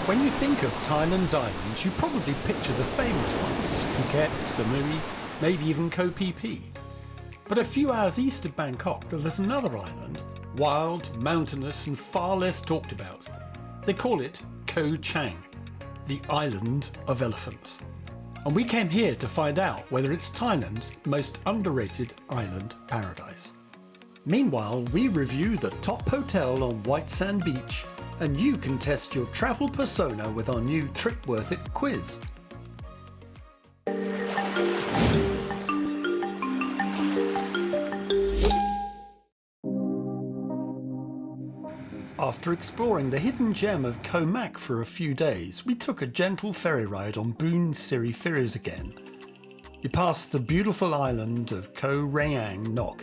When you think of Thailand's islands, you probably picture the famous ones, Phuket, Samui, maybe even Koh Phi. But a few hours east of Bangkok, there's another island, wild, mountainous and far less talked about. They call it Koh Chang, the island of elephants. And we came here to find out whether it's Thailand's most underrated island paradise. Meanwhile, we review the top hotel on White Sand Beach, and you can test your travel persona with our new TripWorthIt quiz. After exploring the hidden gem of Koh Mak for a few days, we took a gentle ferry ride on Boon Siri ferries again. We passed the beautiful island of Koh Rayang Nok,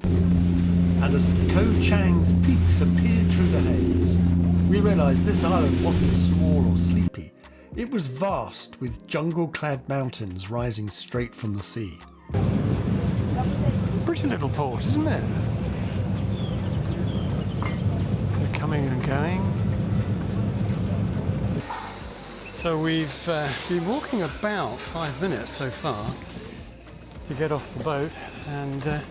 and as Koh Chang's peaks appeared through the haze, we realised this island wasn't small or sleepy. It was vast, with jungle-clad mountains rising straight from the sea. Pretty little port, isn't it? They're coming and going. So we've been walking about 5 minutes so far to get off the boat, and there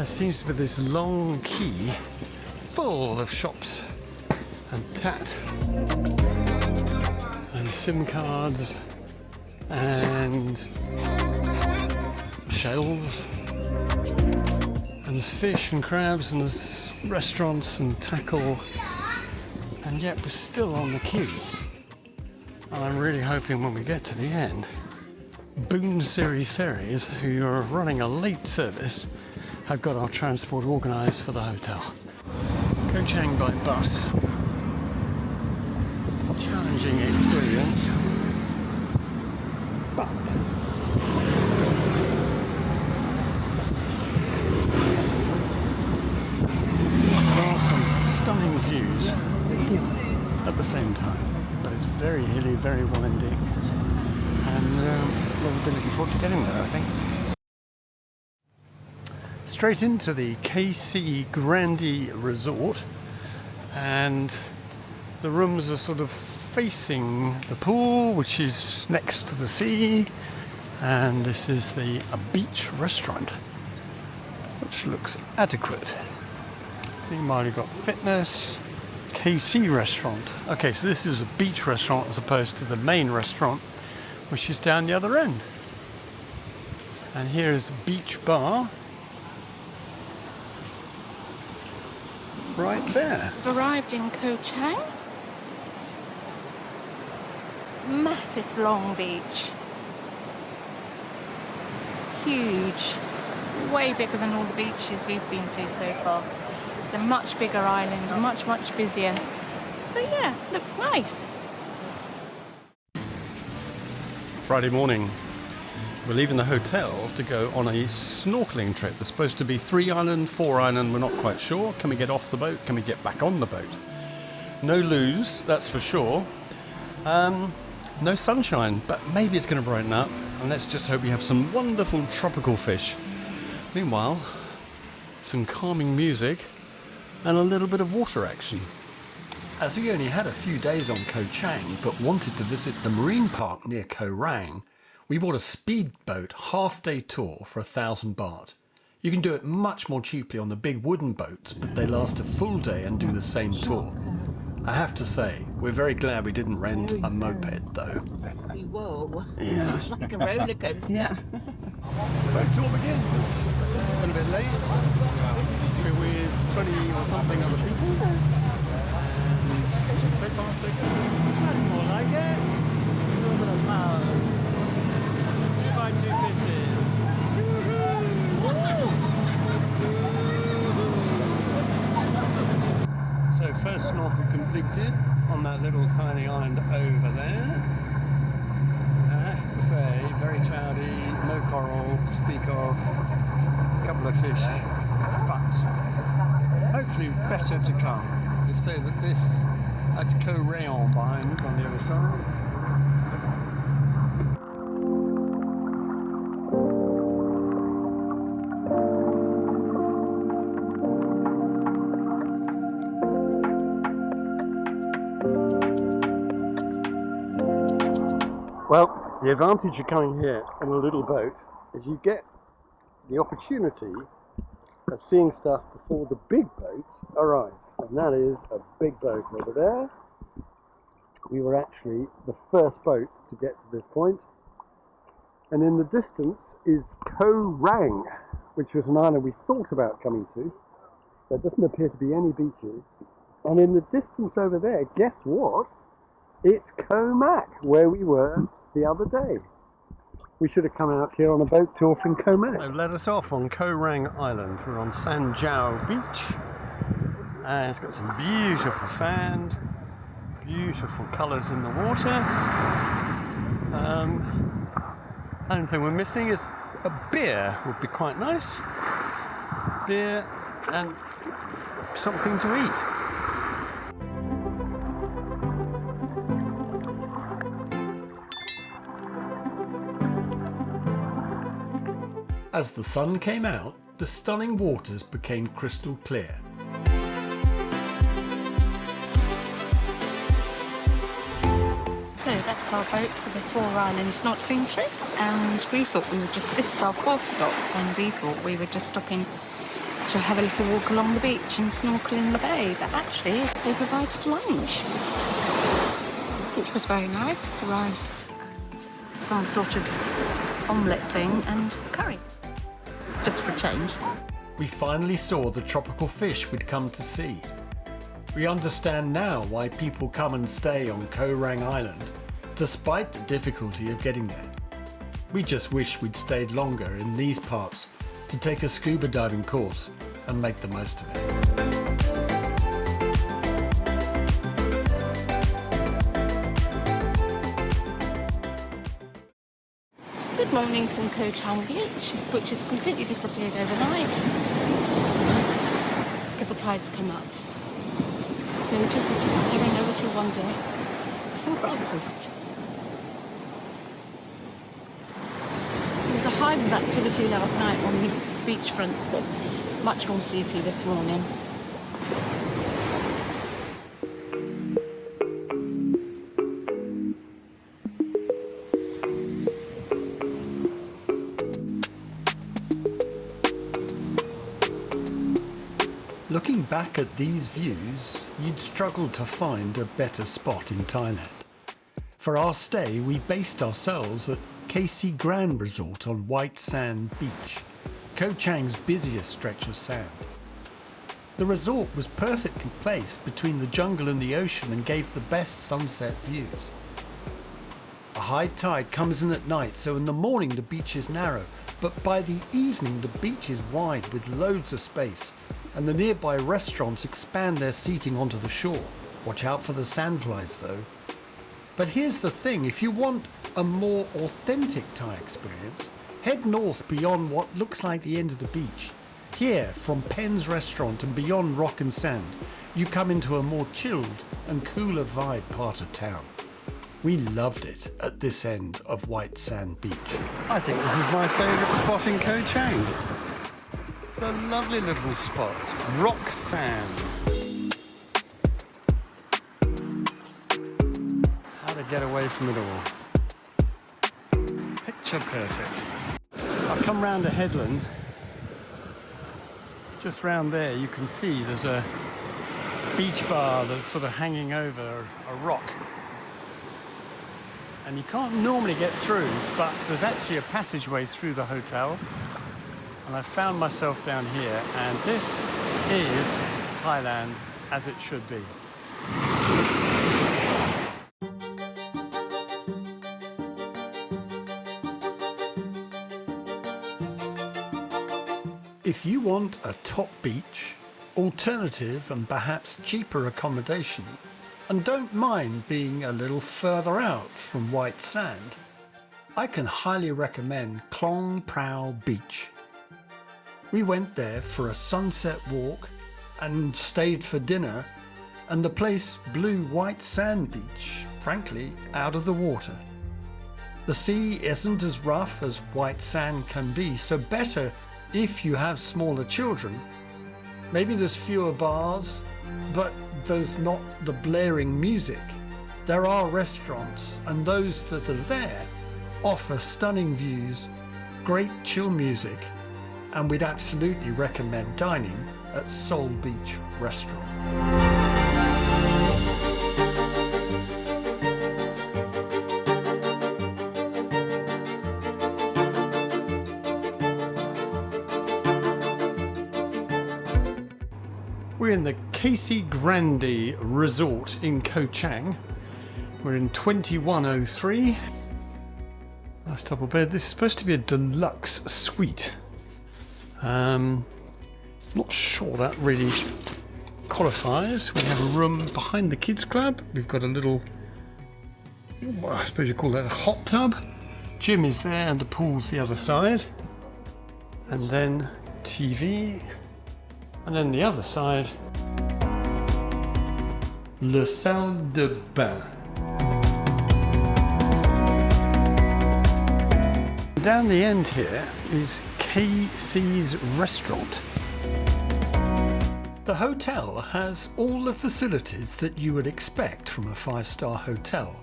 seems to be this long quay full of shops and tat and SIM cards and shells, and there's fish and crabs and there's restaurants and tackle, and yet we're still on the queue. And I'm really hoping when we get to the end, Boon Siri Ferries, who are running a late service, have got our transport organised for the hotel. Koh Chang by bus. Challenging experience, but there are some stunning views at the same time, but it's very hilly, very winding, and we'll be looking forward to getting there, I think. Straight into the KC Grande Resort, and the rooms are sort of facing the pool, which is next to the sea, and this is a beach restaurant, which looks adequate. Meanwhile, you've got fitness, KC restaurant. Okay, so this is a beach restaurant as opposed to the main restaurant, which is down the other end. And here is the beach bar, right there. We've arrived in Koh Chang. Massive long beach. Huge. Way bigger than all the beaches we've been to so far. It's a much bigger island, much busier. But yeah, looks nice. Friday morning. We're leaving the hotel to go on a snorkelling trip. There's supposed to be 3 island, 4 island, we're not quite sure. Can we get off the boat? Can we get back on the boat? No loos, that's for sure. No sunshine, but maybe it's going to brighten up. And let's just hope we have some wonderful tropical fish. Meanwhile, some calming music and a little bit of water action. As we only had a few days on Koh Chang, but wanted to visit the marine park near Koh Rang, we bought a speedboat half-day tour for 1,000 baht. You can do it much more cheaply on the big wooden boats, but they last a full day and do the same tour. I have to say, we're very glad we didn't rent a moped though. Whoa. Yeah. It's like a roller coaster. Yeah. Boat tour begins. A little bit late. We're with 20 or something other people. And so far so good. That's more like it. A little bit of power. 2x250s. So first snorkel completed on that little tiny island over there. I have to say, very cloudy, no coral to speak of, a couple of fish, but hopefully better to come. They say that this, that's Koh Rayong behind on the other side. Well, the advantage of coming here in a little boat is you get the opportunity of seeing stuff before the big boats arrive. And that is a big boat over there. We were actually the first boat to get to this point. And in the distance is Koh Rang, which was an island we thought about coming to. There doesn't appear to be any beaches. And in the distance over there, guess what? It's Koh Mac, where we were the other day. We should have come out here on a boat tour from Koh Mac. They've let us off on Koh Rang Island. We're on San Jiao Beach. And it's got some beautiful sand, beautiful colours in the water. Only thing we're missing is a beer. Would be quite nice. Beer and something to eat. As the sun came out, the stunning waters became crystal clear. So that's our boat for the 4 island snorkeling trip, and we thought this is our 4th stop, and we thought we were just stopping to have a little walk along the beach and snorkel in the bay, but actually they provided lunch, which was very nice. Rice and some sort of omelette thing and curry, just for a change. We finally saw the tropical fish we'd come to see. We understand now why people come and stay on Koh Rang Island, despite the difficulty of getting there. We just wish we'd stayed longer in these parts to take a scuba diving course and make the most of it. Good morning from Koh Chang Beach, which has completely disappeared overnight because the tides come up. So we're just having a little wander for breakfast. There was a hive of activity last night on the beachfront, but much more sleepy this morning. Looking back at these views, you'd struggle to find a better spot in Thailand. For our stay, we based ourselves at KC Grande Resort on White Sand Beach, Koh Chang's busiest stretch of sand. The resort was perfectly placed between the jungle and the ocean and gave the best sunset views. A high tide comes in at night, so in the morning the beach is narrow, but by the evening the beach is wide with loads of space, and the nearby restaurants expand their seating onto the shore. Watch out for the sandflies though. But here's the thing, if you want a more authentic Thai experience, head north beyond what looks like the end of the beach. Here, from Penn's restaurant and beyond rock and sand, you come into a more chilled and cooler vibe part of town. We loved it at this end of White Sand Beach. I think this is my favourite spot in Koh Chang. It's a lovely little spot. Rock sand. How to get away from it all. Picture perfect. I've come round a headland. Just round there you can see there's a beach bar that's sort of hanging over a rock. And you can't normally get through, but there's actually a passageway through the hotel. And I found myself down here, and this is Thailand as it should be. If you want a top beach, alternative and perhaps cheaper accommodation, and don't mind being a little further out from white sand, I can highly recommend Klong Prao Beach. We went there for a sunset walk and stayed for dinner, and the place blew white sand beach, frankly, out of the water. The sea isn't as rough as white sand can be, so better if you have smaller children. Maybe there's fewer bars, but there's not the blaring music. there are restaurants, and those that are there offer stunning views, great chill music, and we'd absolutely recommend dining at Seoul Beach Restaurant. We're in the KC Grande Resort in Koh Chang. We're in 2103. Nice double bed. This is supposed to be a deluxe suite. Not sure that really qualifies. We have a room behind the kids club. We've got a little, well, I suppose you call that a hot tub. Gym is there and the pool's the other side. And then TV. And then the other side, le salle de bain. Down the end here is KC's restaurant. The hotel has all the facilities that you would expect from a 5-star hotel,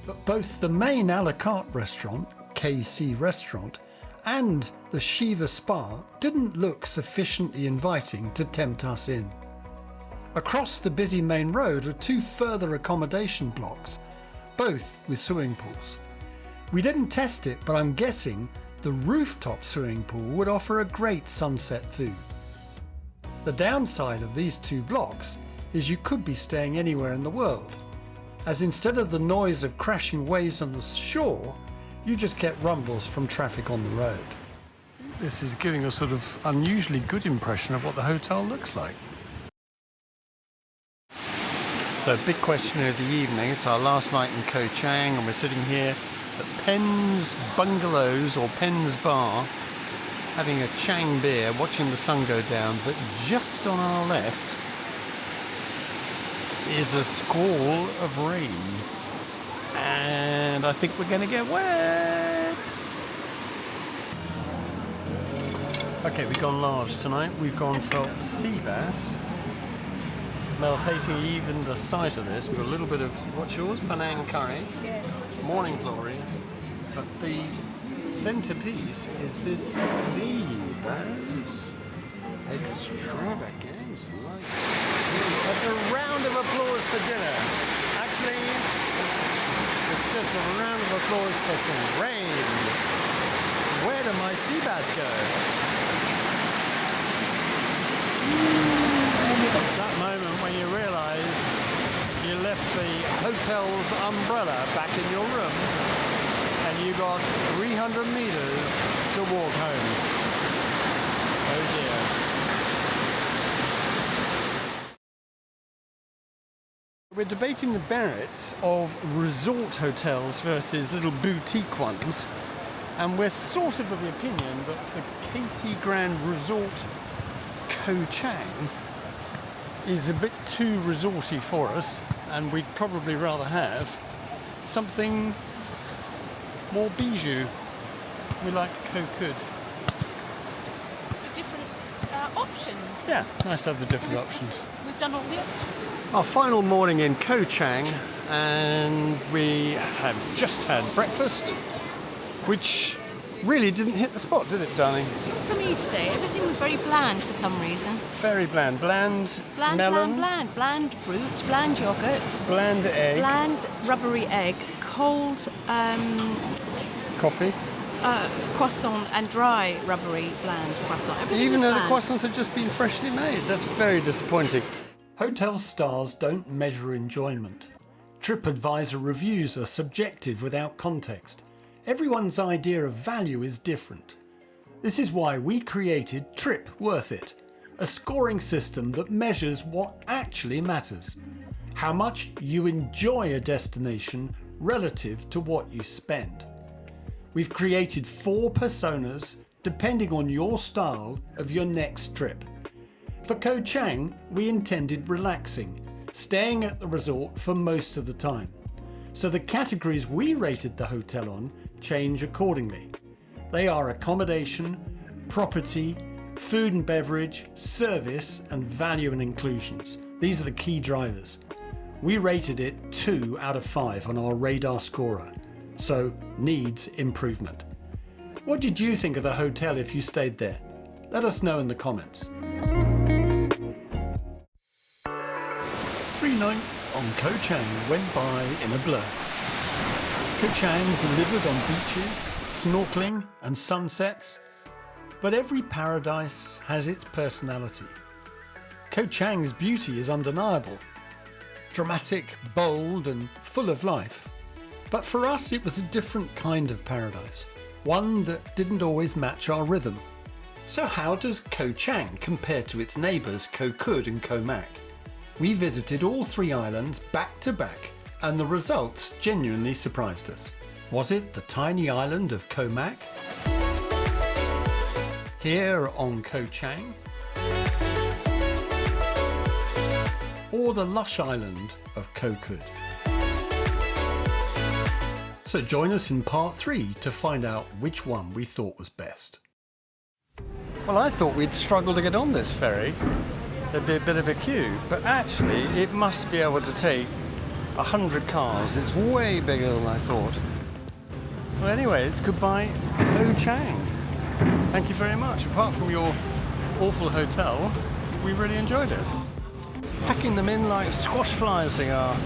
but both the main a la carte restaurant, KC Restaurant, and the Shiva Spa didn't look sufficiently inviting to tempt us in. Across the busy main road are 2 further accommodation blocks, both with swimming pools. We didn't test it, but I'm guessing the rooftop swimming pool would offer a great sunset view. The downside of these 2 blocks is you could be staying anywhere in the world, as instead of the noise of crashing waves on the shore, you just get rumbles from traffic on the road. This is giving a sort of unusually good impression of what the hotel looks like. So big question of the evening. It's our last night in Koh Chang and we're sitting here at Penn's Bungalows or Penn's Bar having a Chang beer, watching the sun go down, but just on our left is a squall of rain. And I think we're going to get wet. Okay, we've gone large tonight. We've gone for sea bass. Mel's hating even the sight of this. We've got a little bit of, what's yours? Penang curry. Yes. Morning glory. But the centerpiece is this sea bass extravaganza. That's a round of applause for dinner. Actually, it's just a round of applause for some rain. Where do my sea bass go? That moment when you realise you left the hotel's umbrella back in your room and you got 300 metres to walk home. Oh dear. We're debating the merits of resort hotels versus little boutique ones, and we're sort of the opinion that the KC Grande Resort Koh Chang is a bit too resorty for us, and we'd probably rather have something more bijou. We liked Kood. The different options. Yeah, nice to have the different options. We've done all the options. Our final morning in Koh Chang, and we have just had breakfast, which really didn't hit the spot, did it, darling? For me today, everything was very bland for some reason. Very bland. Bland melon. Bland fruit, bland yogurt. Bland egg. Bland rubbery egg, cold Coffee. croissant and dry rubbery bland croissant. Everything Even was though the bland. croissants had just been freshly made. That's very disappointing. Hotel stars don't measure enjoyment. TripAdvisor reviews are subjective without context. Everyone's idea of value is different. This is why we created TripWorthIt, a scoring system that measures what actually matters. How much you enjoy a destination relative to what you spend. We've created 4 personas depending on your style of your next trip. For Koh Chang, we intended relaxing, staying at the resort for most of the time. So the categories we rated the hotel on change accordingly. They are accommodation, property, food and beverage, service, and value and inclusions. These are the key drivers. We rated it 2 out of 5 on our radar scorer, so needs improvement. What did you think of the hotel if you stayed there? Let us know in the comments. 3 nights on Koh Chang went by in a blur. Koh Chang delivered on beaches, snorkelling and sunsets, but every paradise has its personality. Koh Chang's beauty is undeniable, dramatic, bold and full of life. But for us it was a different kind of paradise, one that didn't always match our rhythm. So how does Koh Chang compare to its neighbours Kood and Koh Chang? We visited all 3 islands back to back and the results genuinely surprised us. Was it the tiny island of Koh Chang? Here on Koh Chang? Or the lush island of Kood? So join us in part 3 to find out which one we thought was best. Well, I thought we'd struggle to get on this ferry. There'd be a bit of a queue, but actually it must be able to take 100 cars. It's way bigger than I thought. Well, anyway, it's goodbye, Koh Chang. Thank you very much. Apart from your awful hotel, we really enjoyed it. Packing them in like squash flies they are.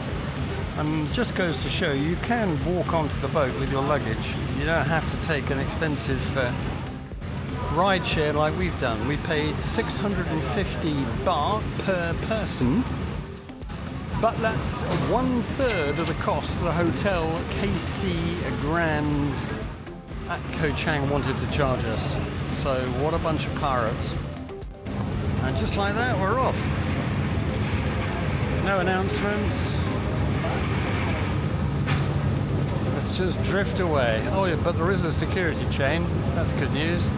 And just goes to show you can walk onto the boat with your luggage. You don't have to take an expensive ride share like we've done. We paid 650 baht per person, but that's 1/3 of the cost the hotel KC Grande at Koh Chang wanted to charge us. So what a bunch of pirates. And just like that, we're off. No announcements. Let's just drift away. Oh yeah, but there is a security chain. That's good news.